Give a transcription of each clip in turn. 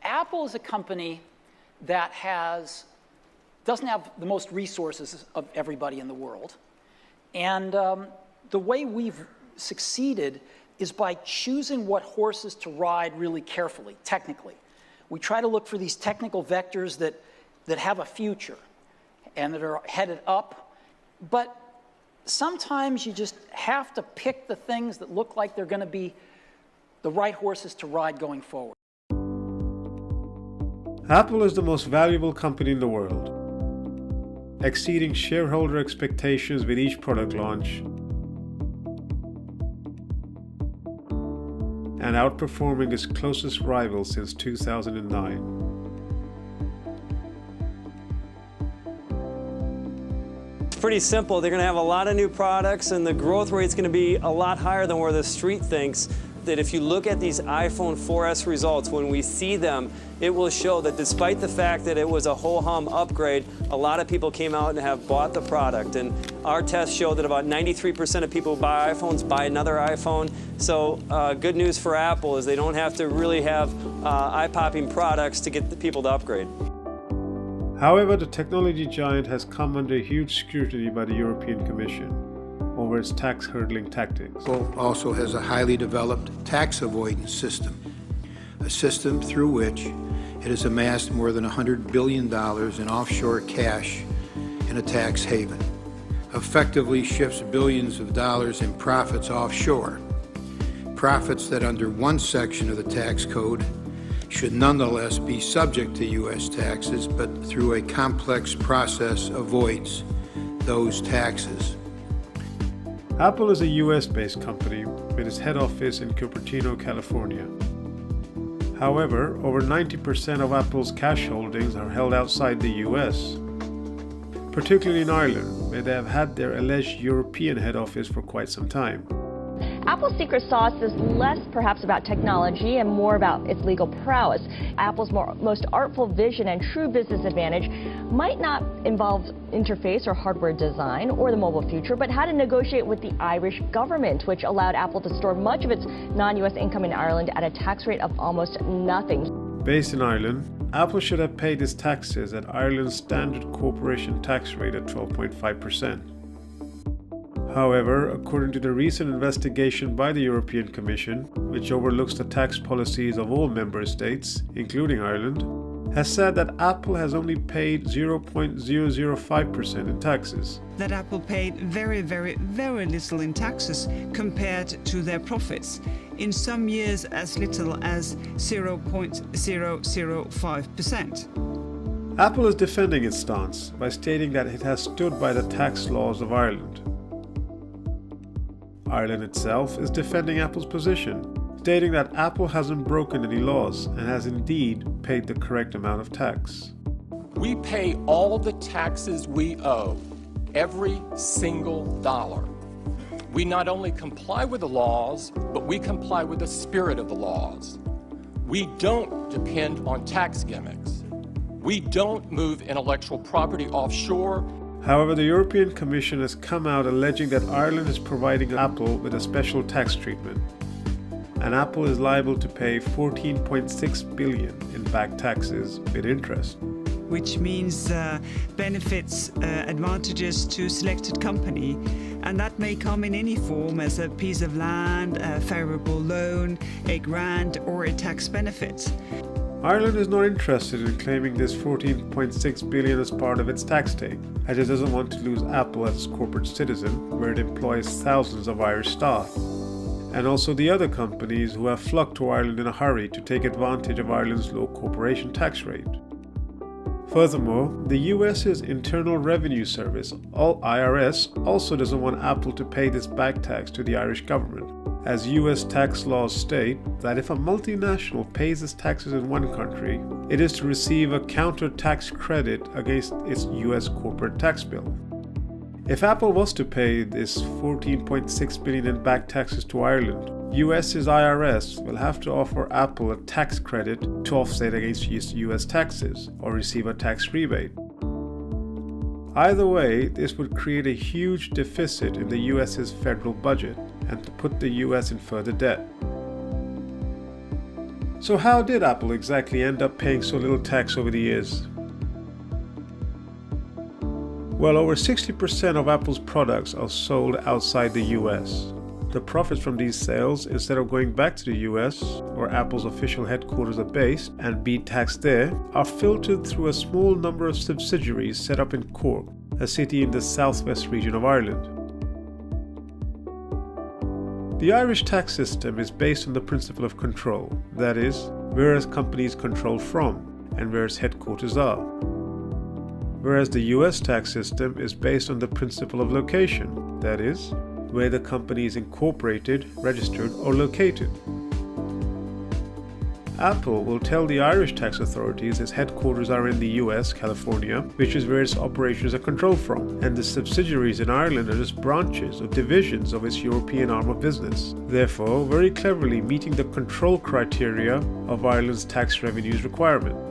Apple is a company that doesn't have the most resources of everybody in the world. And the way we've succeeded is by choosing what horses to ride really carefully, technically. We try to look for these technical vectors that have a future and that are headed up. But sometimes you just have to pick the things that look like they're going to be the right horses to ride going forward. Apple is the most valuable company in the world, exceeding shareholder expectations with each product launch and outperforming its closest rival since 2009. It's pretty simple. They're going to have a lot of new products, and the growth rate's going to be a lot higher than where the street thinks. That if you look at these iPhone 4S results, when we see them, it will show that despite the fact that it was a ho-hum upgrade, a lot of people came out and have bought the product. And our tests show that about 93% of people who buy iPhones buy another iPhone. So good news for Apple is they don't have to really have eye-popping products to get the people to upgrade. However, the technology giant has come under huge scrutiny by the European Commission over its tax hurdling tactics. Apple also has a highly developed tax avoidance system, a system through which it has amassed more than $100 billion in offshore cash in a tax haven, effectively shifts billions of dollars in profits offshore, profits that under one section of the tax code should nonetheless be subject to U.S. taxes, but through a complex process avoids those taxes. Apple is a US-based company with its head office in Cupertino, California. However, over 90% of Apple's cash holdings are held outside the US, particularly in Ireland, where they have had their alleged European head office for quite some time. Apple's secret sauce is less perhaps about technology and more about its legal prowess. Apple's most artful vision and true business advantage might not involve interface or hardware design or the mobile future, but how to negotiate with the Irish government, which allowed Apple to store much of its non-US income in Ireland at a tax rate of almost nothing. Based in Ireland, Apple should have paid its taxes at Ireland's standard corporation tax rate at 12.5%. However, according to the recent investigation by the European Commission, which overlooks the tax policies of all member states, including Ireland, has said that Apple has only paid 0.005% in taxes. That Apple paid very, very, very little in taxes compared to their profits. In some years, as little as 0.005%. Apple is defending its stance by stating that it has stood by the tax laws of Ireland. Ireland itself is defending Apple's position, stating that Apple hasn't broken any laws and has indeed paid the correct amount of tax. We pay all the taxes we owe, every single dollar. We not only comply with the laws, but we comply with the spirit of the laws. We don't depend on tax gimmicks. We don't move intellectual property offshore. However, the European Commission has come out alleging that Ireland is providing Apple with a special tax treatment, and Apple is liable to pay $14.6 billion in back taxes with interest. Which means benefits, advantages to selected company, and that may come in any form as a piece of land, a favorable loan, a grant, or a tax benefit. Ireland is not interested in claiming this $14.6 billion as part of its tax take, as it doesn't want to lose Apple as a corporate citizen, where it employs thousands of Irish staff, and also the other companies who have flocked to Ireland in a hurry to take advantage of Ireland's low corporation tax rate. Furthermore, the US's Internal Revenue Service, IRS, also doesn't want Apple to pay this back tax to the Irish government, as US tax laws state that if a multinational pays its taxes in one country, it is to receive a counter tax credit against its US corporate tax bill. If Apple was to pay this $14.6 billion in back taxes to Ireland, US's IRS will have to offer Apple a tax credit to offset against US taxes or receive a tax rebate. Either way, this would create a huge deficit in the US's federal budget and to put the US in further debt. So how did Apple exactly end up paying so little tax over the years? Well, over 60% of Apple's products are sold outside the US. The profits from these sales, instead of going back to the US, where Apple's official headquarters are based, and being taxed there, are filtered through a small number of subsidiaries set up in Cork, a city in the southwest region of Ireland. The Irish tax system is based on the principle of control, that is, where its companies control from and where its headquarters are. Whereas the US tax system is based on the principle of location, that is, where the company is incorporated, registered, or located. Apple will tell the Irish tax authorities its headquarters are in the US, California, which is where its operations are controlled from, and the subsidiaries in Ireland are just branches or divisions of its European arm of business, therefore very cleverly meeting the control criteria of Ireland's tax revenues requirement.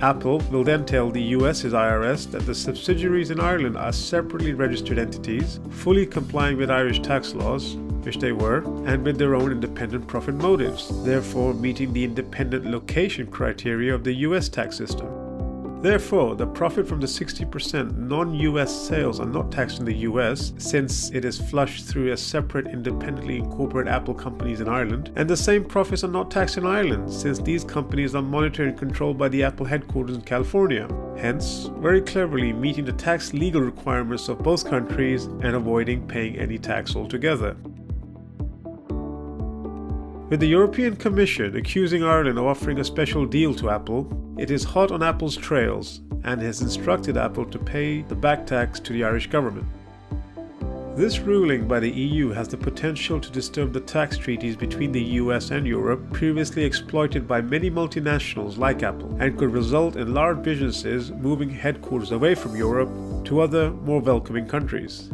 Apple will then tell the US's IRS that the subsidiaries in Ireland are separately registered entities, fully complying with Irish tax laws, which they were, and with their own independent profit motives, therefore meeting the independent location criteria of the US tax system. Therefore, the profit from the 60% non-US sales are not taxed in the US, since it is flushed through a separate independently incorporated Apple companies in Ireland, and the same profits are not taxed in Ireland, since these companies are monitored and controlled by the Apple headquarters in California, hence very cleverly meeting the tax legal requirements of both countries and avoiding paying any tax altogether. With the European Commission accusing Ireland of offering a special deal to Apple, it is hot on Apple's trails and has instructed Apple to pay the back tax to the Irish government. This ruling by the EU has the potential to disturb the tax treaties between the US and Europe, previously exploited by many multinationals like Apple, and could result in large businesses moving headquarters away from Europe to other, more welcoming countries.